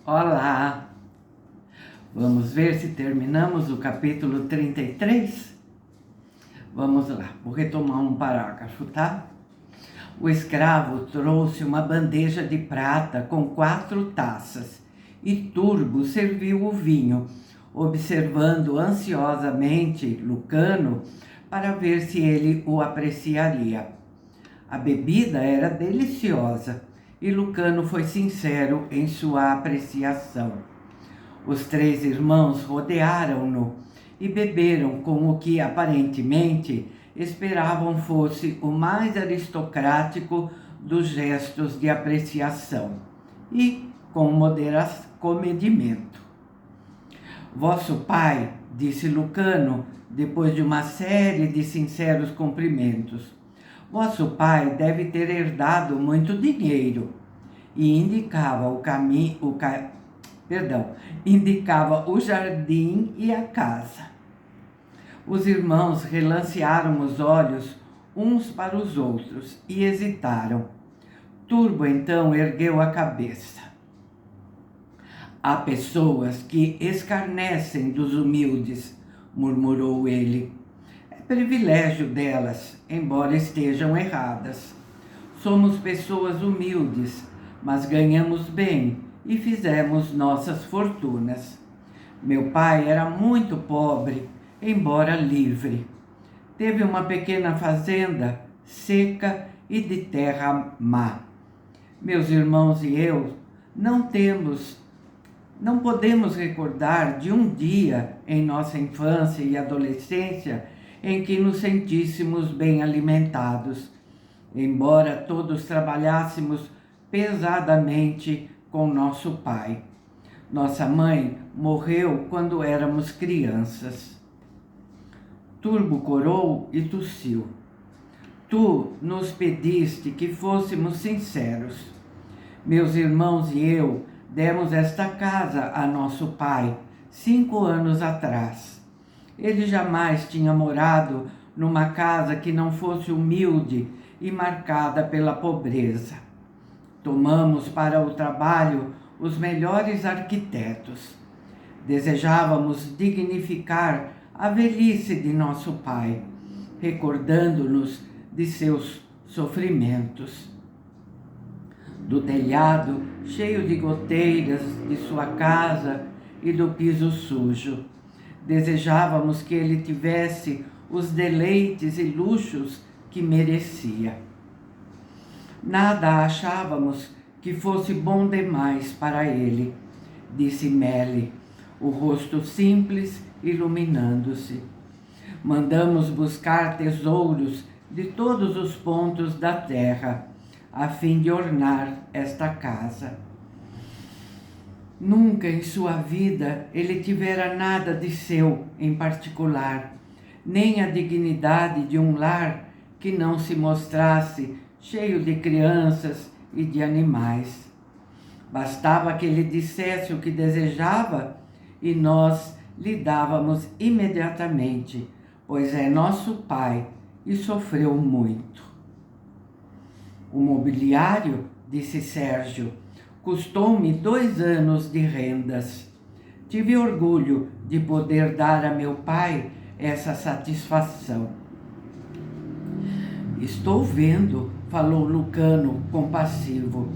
Olá! Vamos ver se terminamos o capítulo 33? Vamos lá, vou retomar um parágrafo, tá? O escravo trouxe uma bandeja de prata com 4 taças e Turbo serviu o vinho, observando ansiosamente Lucano para ver se ele o apreciaria. A bebida era deliciosa e Lucano foi sincero em sua apreciação. Os 3 irmãos rodearam-no e beberam com o que aparentemente esperavam fosse o mais aristocrático dos gestos de apreciação e com comedimento. Vosso pai, disse Lucano, depois de uma série de sinceros cumprimentos, vosso pai deve ter herdado muito dinheiro, e indicava indicava o jardim e a casa. Os irmãos relancearam os olhos uns para os outros e hesitaram. Turbo então ergueu a cabeça. Há pessoas que escarnecem dos humildes, murmurou ele. É privilégio delas, embora estejam erradas. Somos pessoas humildes, mas ganhamos bem e fizemos nossas fortunas. Meu pai era muito pobre, embora livre. Teve uma pequena fazenda, seca e de terra má. Meus irmãos e eu não podemos recordar de um dia em nossa infância e adolescência em que nos sentíssemos bem alimentados, embora todos trabalhássemos pesadamente com nosso pai. Nossa mãe morreu quando éramos crianças. Turbo corou e tossiu. Tu nos pediste que fôssemos sinceros. Meus irmãos e eu demos esta casa a nosso pai 5 anos atrás. Ele jamais tinha morado numa casa que não fosse humilde e marcada pela pobreza. Tomamos para o trabalho os melhores arquitetos. Desejávamos dignificar a velhice de nosso pai, recordando-nos de seus sofrimentos. Do telhado, cheio de goteiras de sua casa e do piso sujo. Desejávamos que ele tivesse os deleites e luxos que merecia. Nada achávamos que fosse bom demais para ele, disse Melle, o rosto simples iluminando-se. Mandamos buscar tesouros de todos os pontos da terra, a fim de ornar esta casa. Nunca em sua vida ele tivera nada de seu em particular, nem a dignidade de um lar que não se mostrasse cheio de crianças e de animais. Bastava que ele dissesse o que desejava e nós lhe dávamos imediatamente, pois é nosso pai e sofreu muito. O mobiliário, disse Sérgio, custou-me 2 anos de rendas. Tive orgulho de poder dar a meu pai essa satisfação. Estou vendo, falou Lucano, compassivo.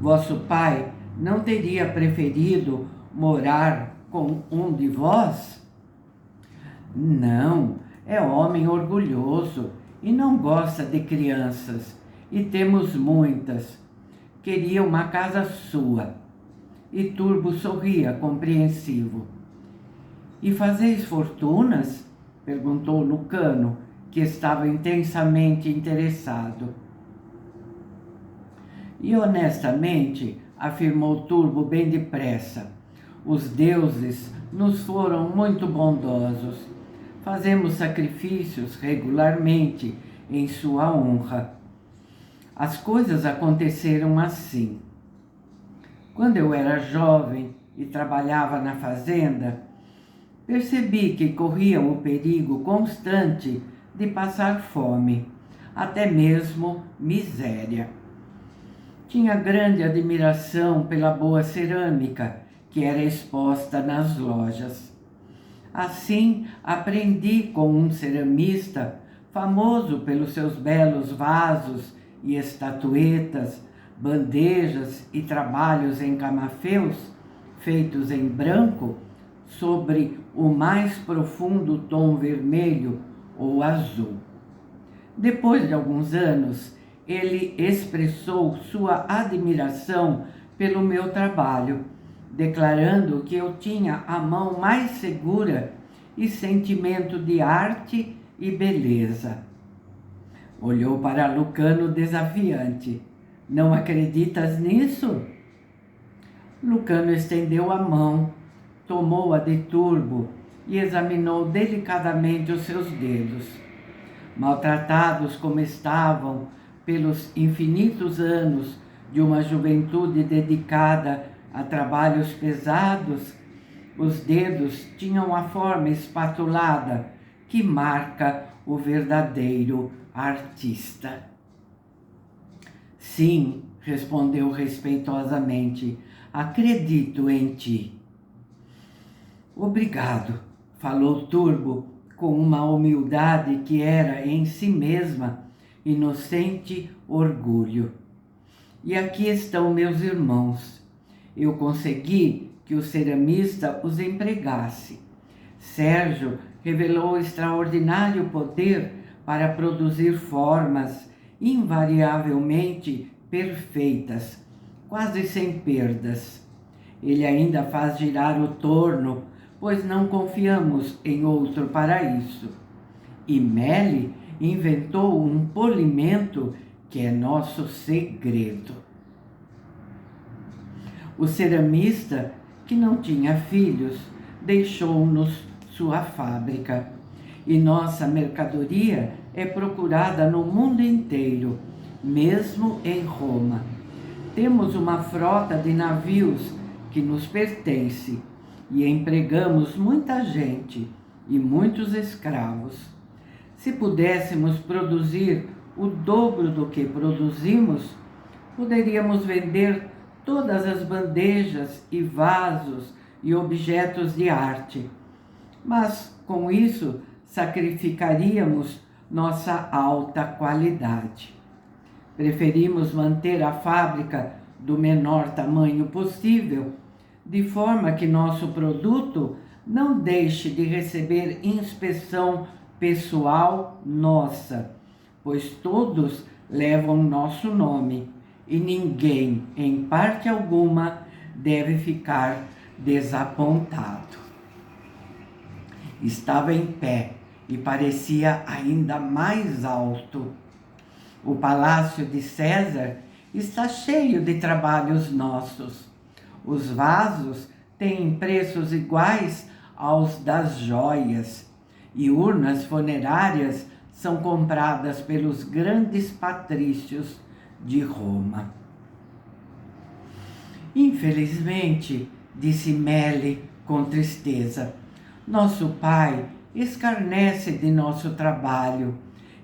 Vosso pai não teria preferido morar com um de vós? Não, é homem orgulhoso e não gosta de crianças, e temos muitas. Queria uma casa sua. E Turbo sorria, compreensivo. E fazeis fortunas? Perguntou Lucano, que estava intensamente interessado. E honestamente, afirmou Turbo bem depressa, os deuses nos foram muito bondosos. Fazemos sacrifícios regularmente em sua honra. As coisas aconteceram assim. Quando eu era jovem e trabalhava na fazenda, percebi que corria o perigo constante de passar fome, até mesmo miséria. Tinha grande admiração pela boa cerâmica que era exposta nas lojas. Assim, aprendi com um ceramista, famoso pelos seus belos vasos e estatuetas, bandejas e trabalhos em camafeus, feitos em branco, sobre o mais profundo tom vermelho ou azul. Depois de alguns anos, ele expressou sua admiração pelo meu trabalho, declarando que eu tinha a mão mais segura e sentimento de arte e beleza. Olhou para Lucano desafiante. Não acreditas nisso? Lucano estendeu a mão, tomou-a de Turbo e examinou delicadamente os seus dedos. Maltratados como estavam pelos infinitos anos de uma juventude dedicada a trabalhos pesados, os dedos tinham a forma espatulada que marca o verdadeiro artista. Sim, respondeu respeitosamente, acredito em ti. Obrigado, falou Turbo com uma humildade que era em si mesma inocente orgulho. E aqui estão meus irmãos. Eu consegui que o ceramista os empregasse. Sérgio revelou extraordinário poder para produzir formas invariavelmente perfeitas, quase sem perdas. Ele ainda faz girar o torno, pois não confiamos em outro para isso. E Meli inventou um polimento que é nosso segredo. O ceramista, que não tinha filhos, deixou-nos sua fábrica. E nossa mercadoria é procurada no mundo inteiro, mesmo em Roma. Temos uma frota de navios que nos pertence e empregamos muita gente e muitos escravos. Se pudéssemos produzir o dobro do que produzimos, poderíamos vender todas as bandejas e vasos e objetos de arte. Mas, com isso, sacrificaríamos nossa alta qualidade. Preferimos manter a fábrica do menor tamanho possível, de forma que nosso produto não deixe de receber inspeção pessoal nossa, pois todos levam nosso nome e ninguém, em parte alguma, deve ficar desapontado. Estava em pé e parecia ainda mais alto. O palácio de César está cheio de trabalhos nossos. Os vasos têm preços iguais aos das joias, e urnas funerárias são compradas pelos grandes patrícios de Roma. Infelizmente, disse Meli com tristeza, nosso pai escarnece de nosso trabalho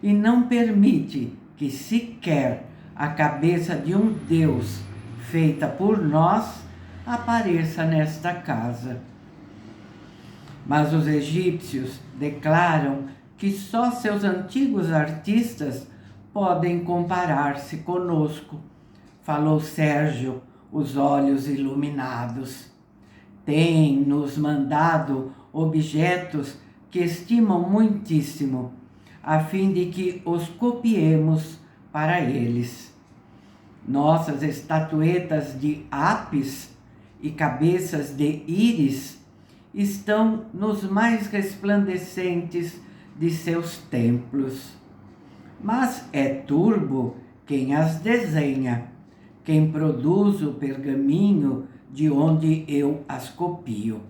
e não permite que sequer a cabeça de um Deus feita por nós apareça nesta casa. Mas os egípcios declaram que só seus antigos artistas podem comparar-se conosco, falou Sérgio, os olhos iluminados. Têm nos mandado objetos que estimam muitíssimo, a fim de que os copiemos para eles. Nossas estatuetas de ápis e cabeças de íris estão nos mais resplandecentes de seus templos. Mas é Turbo quem as desenha, quem produz o pergaminho de onde eu as copio.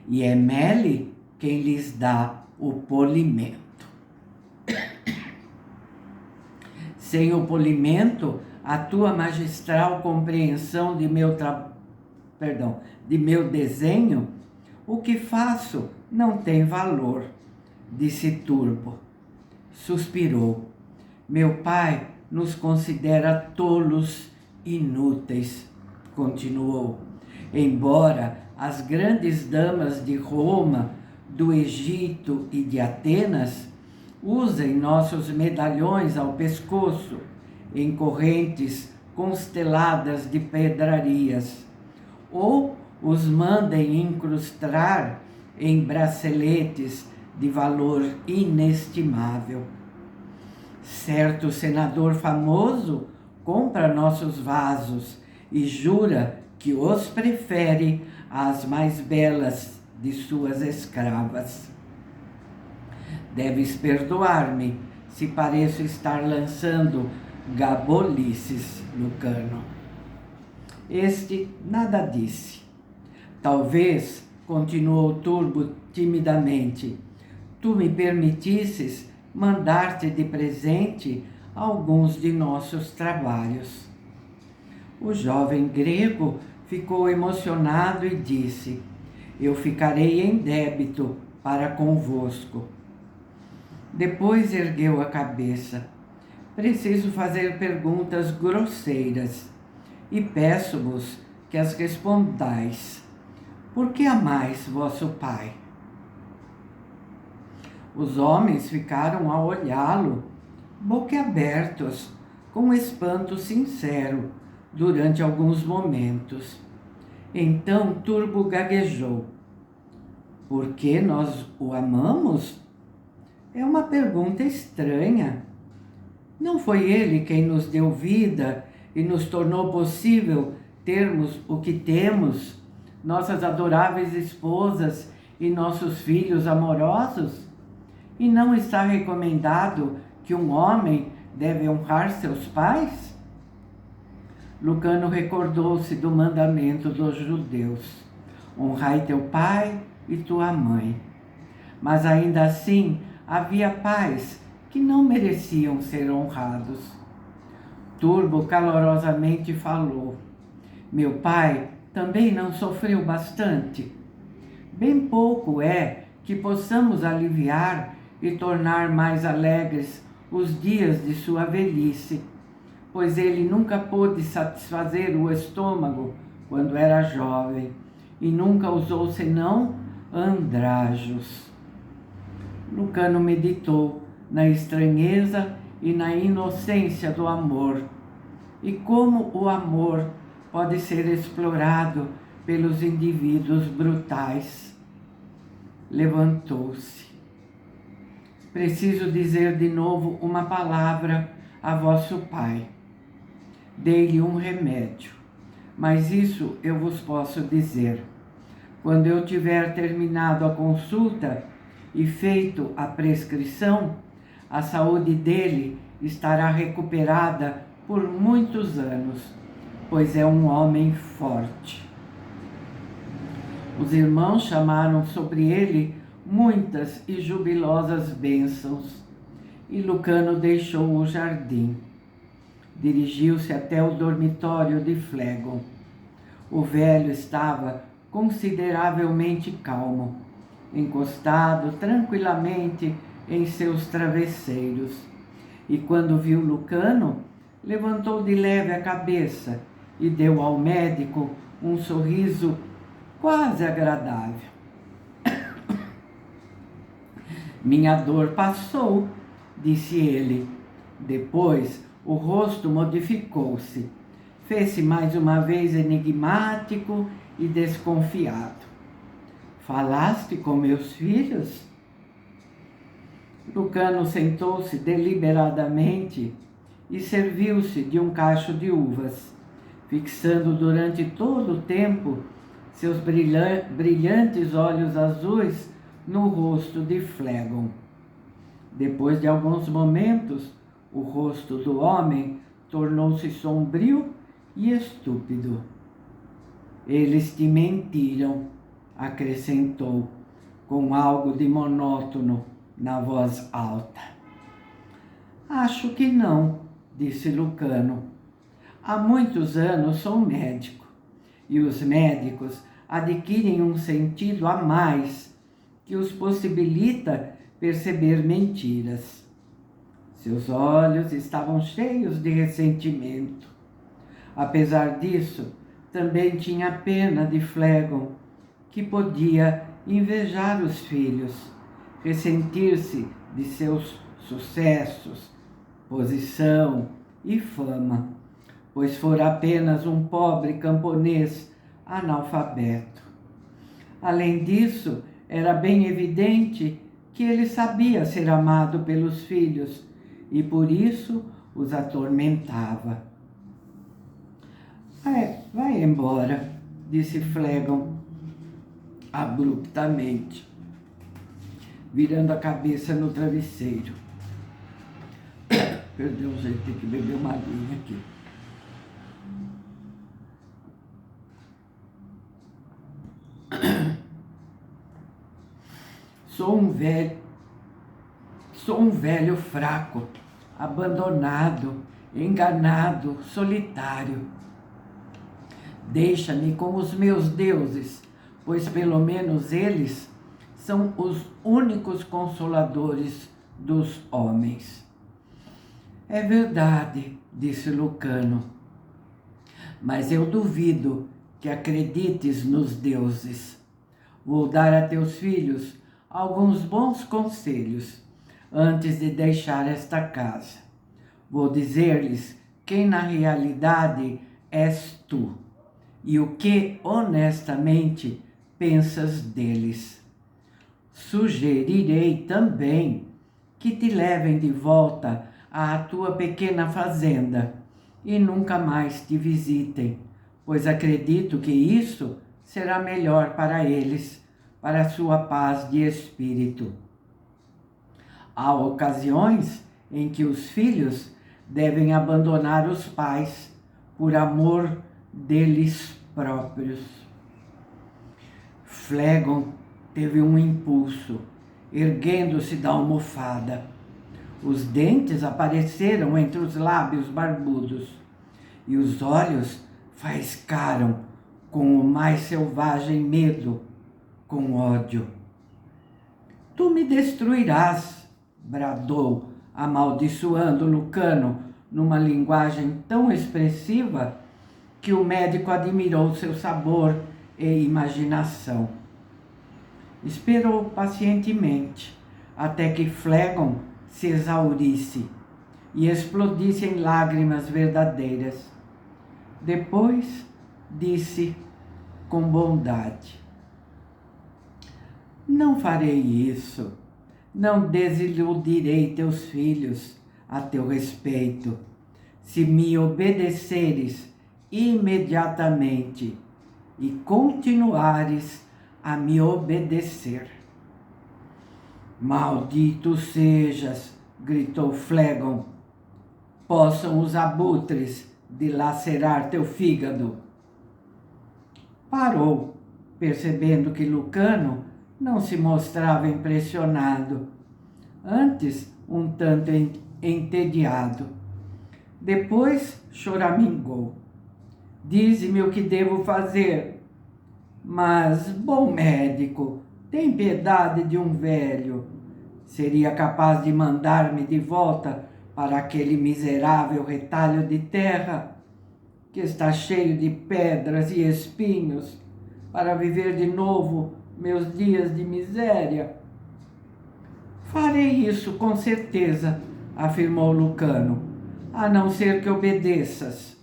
E é Meli quem lhes dá o polimento. Sem o polimento, a tua magistral compreensão de meu desenho, o que faço não tem valor, disse Turbo. Suspirou. Meu pai nos considera tolos inúteis, continuou. Embora as grandes damas de Roma, do Egito e de Atenas usem nossos medalhões ao pescoço em correntes consteladas de pedrarias, ou os mandem incrustar em braceletes de valor inestimável. Certo senador famoso compra nossos vasos e jura que os prefere às mais belas de suas escravas. Deves perdoar-me se pareço estar lançando gabolices, Lucano. Este nada disse. Talvez, continuou Turbo timidamente, tu me permitisses mandar-te de presente alguns de nossos trabalhos. O jovem grego ficou emocionado e disse: eu ficarei em débito para convosco. Depois ergueu a cabeça. Preciso fazer perguntas grosseiras e peço-vos que as respondais. Por que amais vosso pai? Os homens ficaram a olhá-lo, boquiabertos, com espanto sincero, durante alguns momentos. Então Turbo gaguejou. Por que nós o amamos? É uma pergunta estranha. Não foi ele quem nos deu vida e nos tornou possível termos o que temos, nossas adoráveis esposas e nossos filhos amorosos? E não está recomendado que um homem deve honrar seus pais? Lucano recordou-se do mandamento dos judeus: honrai teu pai e tua mãe. Mas ainda assim havia pais que não mereciam ser honrados. Turbo calorosamente falou: meu pai também não sofreu bastante? Bem pouco é que possamos aliviar e tornar mais alegres os dias de sua velhice, pois ele nunca pôde satisfazer o estômago quando era jovem e nunca usou senão andrajos. Lucano meditou na estranheza e na inocência do amor, e como o amor pode ser explorado pelos indivíduos brutais. Levantou-se. Preciso dizer de novo uma palavra a vosso pai. Dei-lhe um remédio, mas isso eu vos posso dizer. Quando eu tiver terminado a consulta e feito a prescrição, a saúde dele estará recuperada por muitos anos, pois é um homem forte. Os irmãos chamaram sobre ele muitas e jubilosas bênçãos, e Lucano deixou o jardim. Dirigiu-se até o dormitório de Flegon. O velho estava consideravelmente calmo, encostado tranquilamente em seus travesseiros, e quando viu Lucano, levantou de leve a cabeça e deu ao médico um sorriso quase agradável. Minha dor passou, disse ele. Depois o rosto modificou-se. Fez-se mais uma vez enigmático e desconfiado. Falaste com meus filhos? Lucano sentou-se deliberadamente e serviu-se de um cacho de uvas, fixando durante todo o tempo seus brilhantes olhos azuis no rosto de Flegon. Depois de alguns momentos, o rosto do homem tornou-se sombrio e estúpido. Eles te mentiram, acrescentou, com algo de monótono na voz alta. Acho que não, disse Lucano. Há muitos anos sou médico, e os médicos adquirem um sentido a mais que os possibilita perceber mentiras. Seus olhos estavam cheios de ressentimento. Apesar disso, também tinha pena de Flegon, que podia invejar os filhos, ressentir-se de seus sucessos, posição e fama, pois fora apenas um pobre camponês analfabeto. Além disso, era bem evidente que ele sabia ser amado pelos filhos e por isso os atormentava. Vai embora, disse Flegon abruptamente, virando a cabeça no travesseiro. Perdeu, gente, tem que beber uma aguinha aqui. Sou um velho fraco, abandonado, enganado, solitário. Deixa-me com os meus deuses, pois pelo menos eles são os únicos consoladores dos homens. É verdade, disse Lucano, mas eu duvido que acredites nos deuses. Vou dar a teus filhos alguns bons conselhos antes de deixar esta casa. Vou dizer-lhes quem na realidade és tu e o que honestamente pensas deles. Sugerirei também que te levem de volta à tua pequena fazenda e nunca mais te visitem, pois acredito que isso será melhor para eles, para a sua paz de espírito. Há ocasiões em que os filhos devem abandonar os pais por amor deles próprios. Flegon teve um impulso, erguendo-se da almofada. Os dentes apareceram entre os lábios barbudos e os olhos faiscaram com o mais selvagem medo, com ódio. Tu me destruirás, bradou, amaldiçoando Lucano numa linguagem tão expressiva que o médico admirou seu sabor e imaginação. Esperou pacientemente até que Flegon se exaurisse e explodisse em lágrimas verdadeiras. Depois disse com bondade: não farei isso, não desiludirei teus filhos a teu respeito, se me obedeceres imediatamente e continuares a me obedecer. Maldito sejas, gritou Flegon, possam os abutres dilacerar teu fígado. Parou, percebendo que Lucano não se mostrava impressionado, antes um tanto entediado. Depois choramingou. Dize-me o que devo fazer. Mas, bom médico, tem piedade de um velho. Seria capaz de mandar-me de volta para aquele miserável retalho de terra que está cheio de pedras e espinhos, para viver de novo meus dias de miséria? Farei isso com certeza, afirmou Lucano, a não ser que obedeças.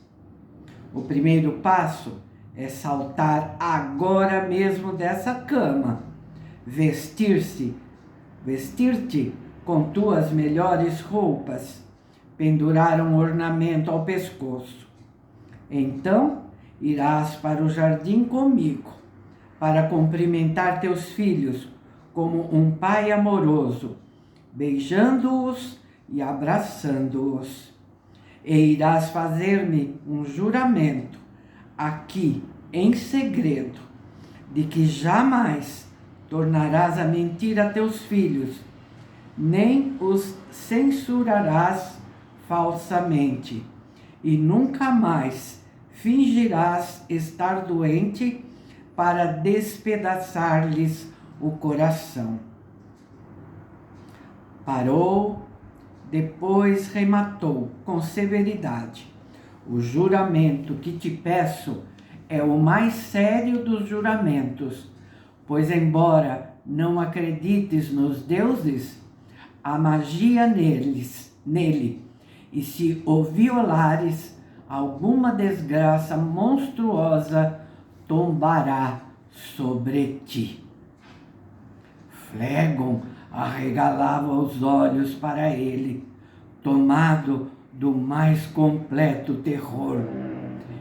O primeiro passo é saltar agora mesmo dessa cama, vestir-te com tuas melhores roupas, pendurar um ornamento ao pescoço. Então irás para o jardim comigo, para cumprimentar teus filhos como um pai amoroso, beijando-os e abraçando-os. E irás fazer-me um juramento, aqui em segredo, de que jamais tornarás a mentir a teus filhos, nem os censurarás falsamente, e nunca mais fingirás estar doente para despedaçar-lhes o coração. Parou, depois rematou com severidade: o juramento que te peço é o mais sério dos juramentos, pois embora não acredites nos deuses, há magia nele, e se o violares, alguma desgraça monstruosa tombará sobre ti. Flegon arregalava os olhos para ele, tomado do mais completo terror.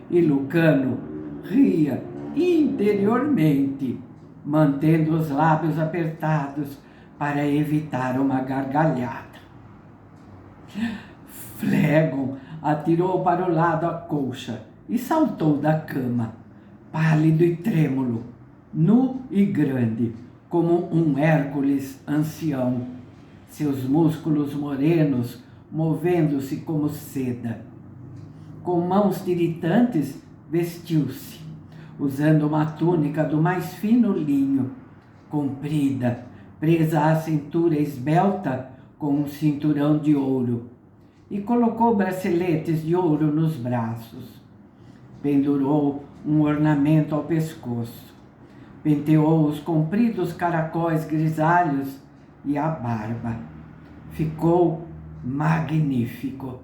E Lucano ria interiormente, mantendo os lábios apertados para evitar uma gargalhada. Flegon atirou para o lado a colcha e saltou da cama, pálido e trêmulo, nu e grande, como um Hércules ancião, seus músculos morenos movendo-se como seda. Com mãos tiritantes, vestiu-se, usando uma túnica do mais fino linho, comprida, presa à cintura esbelta com um cinturão de ouro, e colocou braceletes de ouro nos braços. Pendurou um ornamento ao pescoço, penteou os compridos caracóis grisalhos e a barba. Ficou magnífico.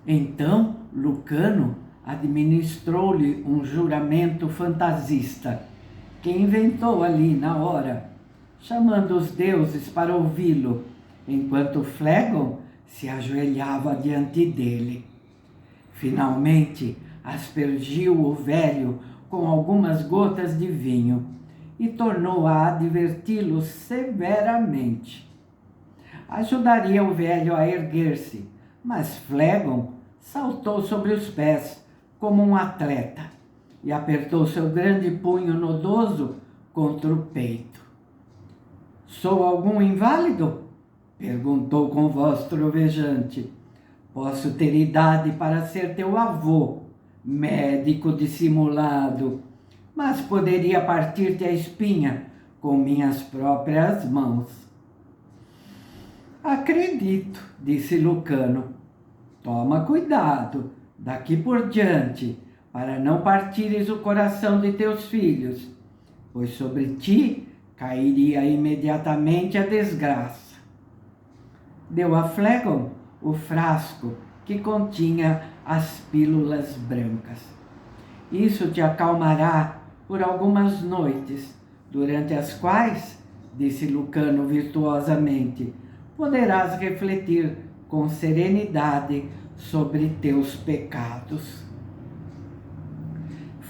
Então Lucano administrou-lhe um juramento fantasista, que inventou ali na hora, chamando os deuses para ouvi-lo, enquanto Flegon se ajoelhava diante dele. Finalmente aspergiu o velho com algumas gotas de vinho e tornou a adverti-lo severamente. Ajudaria o velho a erguer-se, mas Flegon saltou sobre os pés como um atleta e apertou seu grande punho nodoso contra o peito. Sou algum inválido? Perguntou com voz trovejante. Posso ter idade para ser teu avô, médico dissimulado, mas poderia partir-te a espinha com minhas próprias mãos. Acredito, disse Lucano. Toma cuidado, daqui por diante, para não partires o coração de teus filhos, pois sobre ti cairia imediatamente a desgraça. Deu a Flegon o frasco que continha as pílulas brancas. Isso te acalmará por algumas noites, durante as quais, disse Lucano virtuosamente, poderás refletir com serenidade sobre teus pecados.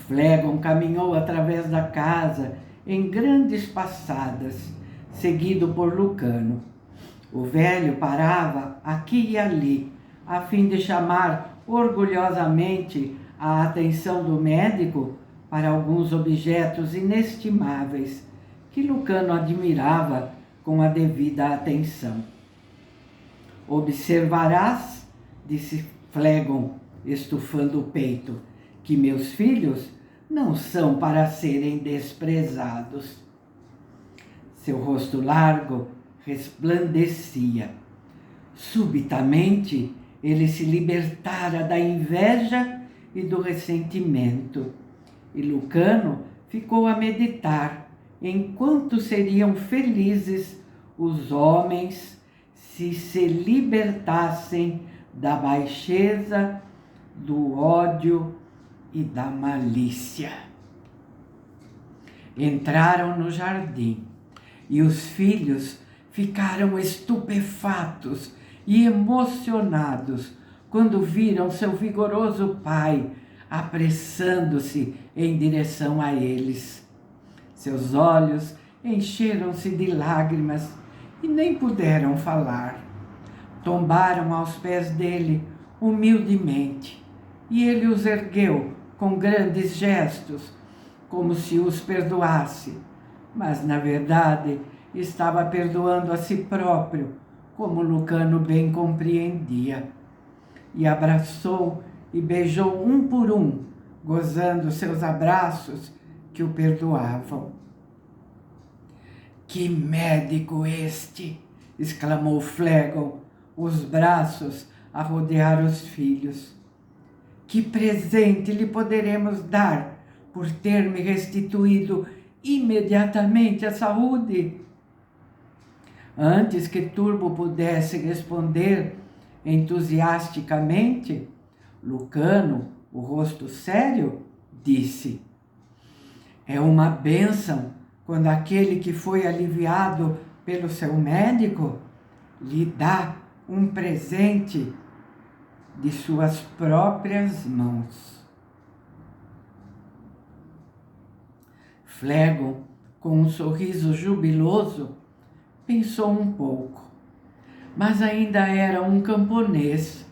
Flegon caminhou através da casa em grandes passadas, seguido por Lucano. O velho parava aqui e ali, a fim de chamar orgulhosamente a atenção do médico para alguns objetos inestimáveis que Lucano admirava com a devida atenção. Observarás, disse Flegon, estufando o peito, que meus filhos não são para serem desprezados. Seu rosto largo resplandecia. Subitamente, ele se libertara da inveja e do ressentimento, e Lucano ficou a meditar enquanto seriam felizes os homens se libertassem da baixeza, do ódio e da malícia. Entraram no jardim e os filhos ficaram estupefatos e emocionados quando viram seu vigoroso pai apressando-se em direção a eles. Seus olhos encheram-se de lágrimas e nem puderam falar. Tombaram aos pés dele humildemente e ele os ergueu com grandes gestos, como se os perdoasse, mas na verdade estava perdoando a si próprio, como Lucano bem compreendia. E abraçou e beijou um por um, gozando seus abraços que o perdoavam. Que médico este! Exclamou Flegon, os braços a rodear os filhos. Que presente lhe poderemos dar por ter me restituído imediatamente a saúde? Antes que Turbo pudesse responder entusiasticamente, Lucano, o rosto sério, disse: é uma bênção quando aquele que foi aliviado pelo seu médico lhe dá um presente de suas próprias mãos. Flegon, com um sorriso jubiloso, pensou um pouco, mas ainda era um camponês,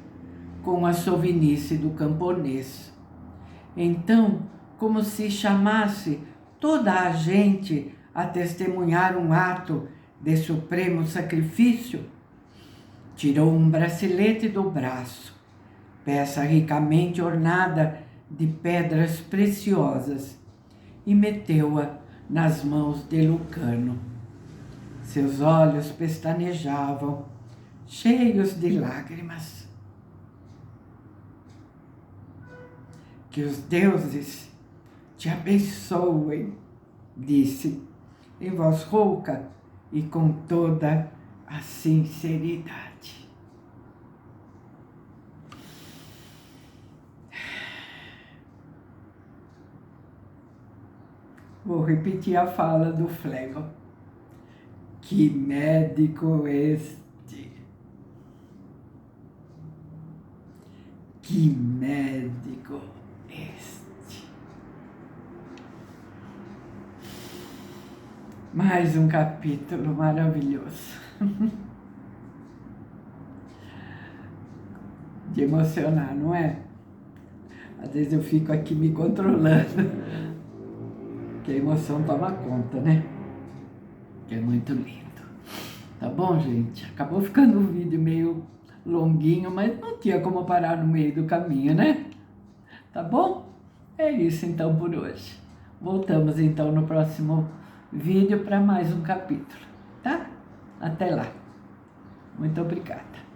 com a sovinice do camponês. Então, como se chamasse toda a gente a testemunhar um ato de supremo sacrifício, tirou um bracelete do braço, peça ricamente ornada de pedras preciosas, e meteu-a nas mãos de Lucano. Seus olhos pestanejavam, cheios de lágrimas. Que os deuses te abençoem, disse, em voz rouca e com toda a sinceridade. Vou repetir a fala do Flegon. Que médico este! Que médico este! Mais um capítulo maravilhoso. De emocionar, não é? Às vezes eu fico aqui me controlando, que a emoção toma conta, né? Que é muito lindo. Tá bom, gente? Acabou ficando um vídeo meio longuinho, mas não tinha como parar no meio do caminho, né? Tá bom? É isso então por hoje. Voltamos então no próximo vídeo para mais um capítulo, tá? Até lá. Muito obrigada.